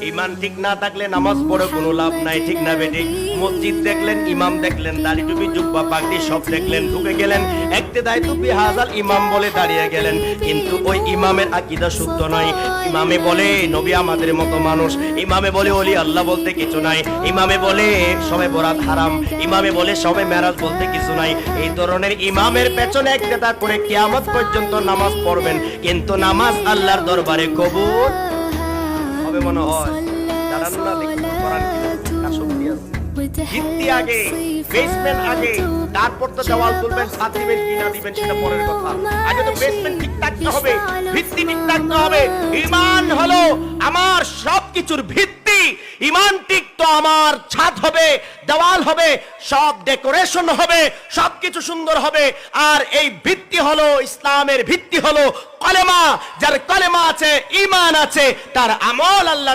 ইমান ঠিক না থাকলে নামাজ পড়ে কোনো লাভ নাই, ঠিক না বেটি? মসজিদ দেখলেন, ইমাম দেখলেন, দাড়ি টুপি জুব্বা পাগড়ি সব দেখলেন, ঢুকে গেলেন, একতেদায় তো বিহাজাল ইমাম বলে দাঁড়িয়ে গেলেন, কিন্তু ওই ইমামের আকীদা শুদ্ধ নয়। ইমামে বলে নবী আমাদের মতো মানুষ, ইমামে বলে ওলি আল্লাহ বলতে কিছু নাই, ইমামে বলে সবে বরাত হারাম, ইমামে বলে সবে মেরাজ বলতে কিছু নাই। এই ধরনের ইমামের পেছনে একতেদা করে কিয়ামত পর্যন্ত নামাজ পড়বেন, কিন্তু নামাজ আল্লাহর দরবারে কবুল হবে মনে হয়। দাঁড়ান না, দেখুন কোরআন কি বলছে, কাশফি আছে। ভিত্তি আগে, বেসমেন্ট আগে, তারপর তো দেওয়াল তুলবেন, ছাদ দিবেন কি না দিবেন সেটা পরের কথা। আগে তো বেসমেন্ট ঠিক থাকতে হবে, ভিত্তি ঠিক থাকতে হবে। ঈমান হলো আমার সবকিছুর ভিত্তি। ঈমান ঠিক তো আমার ছাদ হবে, দেওয়াল হবে, সব ডেকোরেশন হবে, সবকিছু সুন্দর হবে। আর এই ভিত্তি হলো, ইসলামের ভিত্তি হলো কলেমা। যার কলেমা আছে, ঈমান আছে, তার আমল আল্লাহ